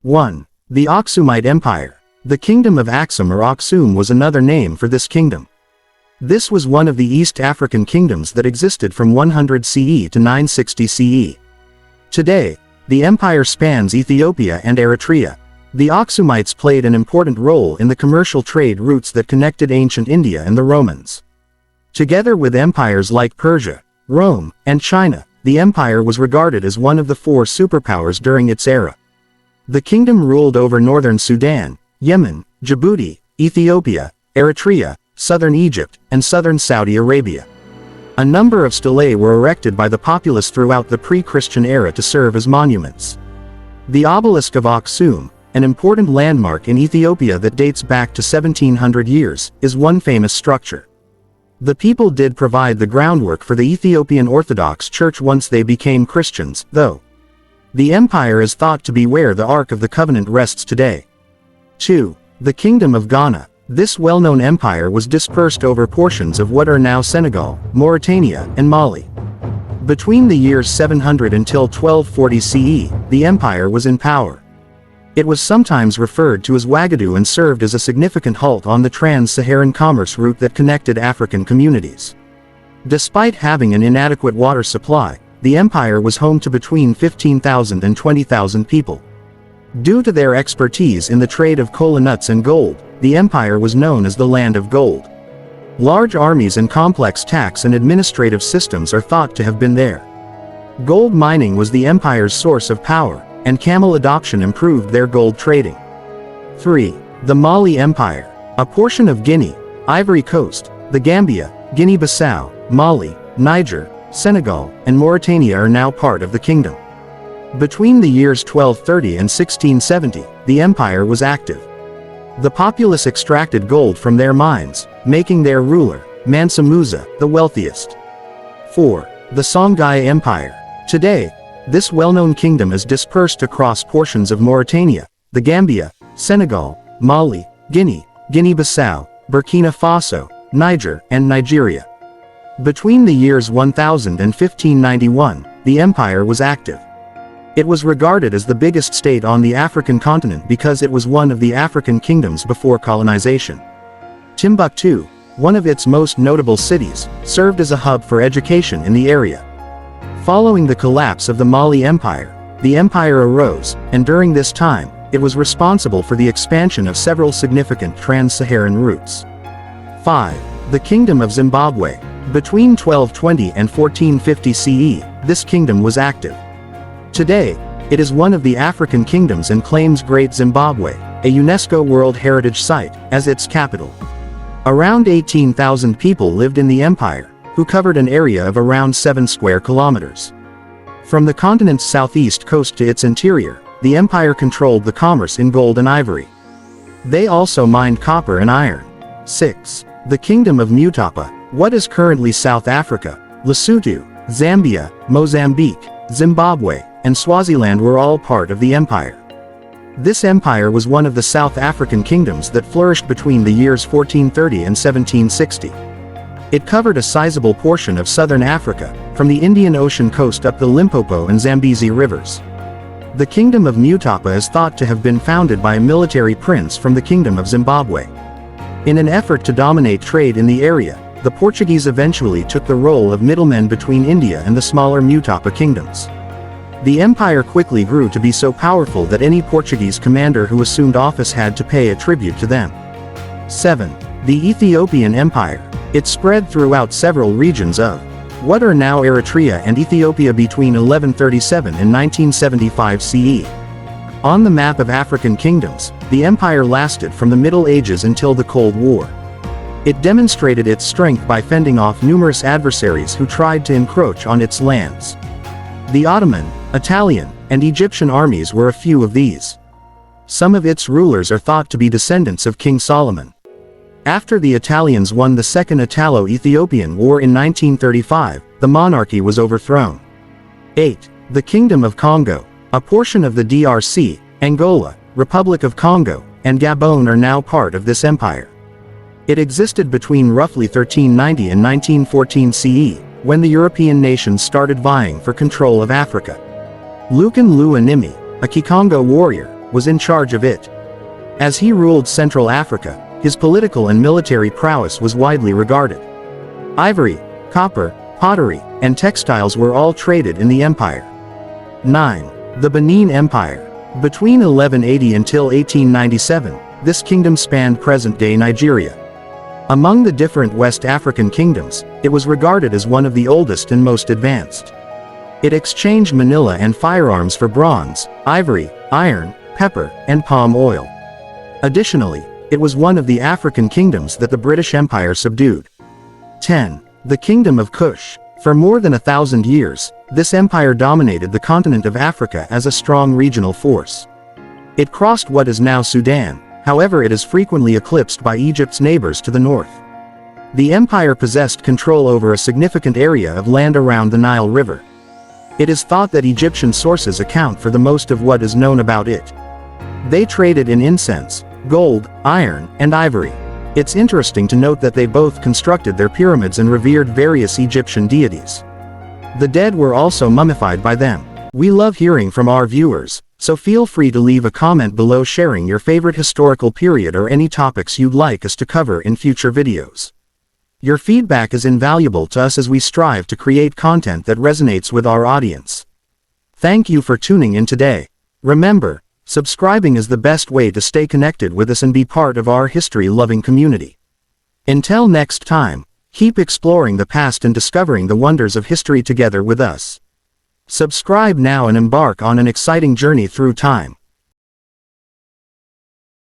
1. The Aksumite Empire. The Kingdom of Aksum or Aksum was another name for this kingdom. This was one of the East African kingdoms that existed from 100 CE to 960 CE. Today, the empire spans Ethiopia and Eritrea. The Aksumites played an important role in the commercial trade routes that connected ancient India and the Romans. Together with empires like Persia, Rome, and China, the empire was regarded as one of the four superpowers during its era. The kingdom ruled over northern Sudan, Yemen, Djibouti, Ethiopia, Eritrea, southern Egypt, and southern Saudi Arabia. A number of stelae were erected by the populace throughout the pre-Christian era to serve as monuments. The obelisk of Aksum, an important landmark in Ethiopia that dates back to 1700 years, is one famous structure. The people did provide the groundwork for the Ethiopian Orthodox Church once they became Christians, though. The empire is thought to be where the Ark of the Covenant rests today. 2. The Kingdom of Ghana. This well-known empire was dispersed over portions of what are now Senegal, Mauritania, and Mali. Between the years 700 until 1240 CE, the empire was in power. It was sometimes referred to as Ouagadougou and served as a significant halt on the trans-Saharan commerce route that connected African communities. Despite having an inadequate water supply, the empire was home to between 15,000 and 20,000 people. Due to their expertise in the trade of kola nuts and gold, the empire was known as the Land of Gold. Large armies and complex tax and administrative systems are thought to have been there. Gold mining was the empire's source of power, and camel adoption improved their gold trading. 3. The Mali Empire. A portion of Guinea, Ivory Coast, the Gambia, Guinea-Bissau, Mali, Niger, Senegal, and Mauritania are now part of the kingdom. Between the years 1230 and 1670, the empire was active. The populace extracted gold from their mines, making their ruler, Mansa Musa, the wealthiest. 4. The Songhai Empire. Today, this well-known kingdom is dispersed across portions of Mauritania, the Gambia, Senegal, Mali, Guinea, Guinea-Bissau, Burkina Faso, Niger, and Nigeria. Between the years 1000 and 1591, the empire was active. It was regarded as the biggest state on the African continent because it was one of the African kingdoms before colonization. Timbuktu, one of its most notable cities, served as a hub for education in the area. Following the collapse of the Mali Empire, the empire arose, and during this time, it was responsible for the expansion of several significant trans-Saharan routes. 5. The Kingdom of Zimbabwe. Between 1220 and 1450 CE, this kingdom was active. Today, it is one of the African kingdoms and claims Great Zimbabwe, a UNESCO World Heritage Site, as its capital. Around 18,000 people lived in the empire, who covered an area of around 7 square kilometers. From the continent's southeast coast to its interior, the empire controlled the commerce in gold and ivory. They also mined copper and iron. 6. The Kingdom of Mutapa. What is currently South Africa, Lesotho, Zambia, Mozambique, Zimbabwe, and Swaziland were all part of the empire. This empire was one of the South African kingdoms that flourished between the years 1430 and 1760. It covered a sizable portion of southern Africa, from the Indian Ocean coast up the Limpopo and Zambezi rivers. The Kingdom of Mutapa is thought to have been founded by a military prince from the Kingdom of Zimbabwe. In an effort to dominate trade in the area, the Portuguese eventually took the role of middlemen between India and the smaller Mutapa kingdoms. The empire quickly grew to be so powerful that any Portuguese commander who assumed office had to pay a tribute to them. 7. The Ethiopian Empire. It spread throughout several regions of what are now Eritrea and Ethiopia between 1137 and 1975 CE. On the map of African kingdoms, the empire lasted from the Middle Ages until the Cold War. It demonstrated its strength by fending off numerous adversaries who tried to encroach on its lands. The Ottoman, Italian, and Egyptian armies were a few of these. Some of its rulers are thought to be descendants of King Solomon. After the Italians won the Second Italo-Ethiopian War in 1935, the monarchy was overthrown. 8. The Kingdom of Congo. A portion of the DRC, Angola, Republic of Congo, and Gabon are now part of this empire. It existed between roughly 1390 and 1914 CE, when the European nations started vying for control of Africa. Lukan Lu Animi, a Kikongo warrior, was in charge of it. As he ruled Central Africa, his political and military prowess was widely regarded. Ivory, copper, pottery, and textiles were all traded in the empire. 9. The Benin Empire. Between 1180 until 1897, this kingdom spanned present-day Nigeria. Among the different West African kingdoms, it was regarded as one of the oldest and most advanced. It exchanged manila and firearms for bronze, ivory, iron, pepper, and palm oil. Additionally, it was one of the African kingdoms that the British Empire subdued. 10. The Kingdom of Kush. For more than 1,000 years, this empire dominated the continent of Africa as a strong regional force. It crossed what is now Sudan, however it is frequently eclipsed by Egypt's neighbors to the north. The empire possessed control over a significant area of land around the Nile River. It is thought that Egyptian sources account for the most of what is known about it. They traded in incense, gold, iron, and ivory. It's interesting to note that they both constructed their pyramids and revered various Egyptian deities. The dead were also mummified by them. We love hearing from our viewers, so feel free to leave a comment below sharing your favorite historical period or any topics you'd like us to cover in future videos. Your feedback is invaluable to us as we strive to create content that resonates with our audience. Thank you for tuning in today. Remember, subscribing is the best way to stay connected with us and be part of our history-loving community. Until next time, keep exploring the past and discovering the wonders of history together with us. Subscribe now and embark on an exciting journey through time.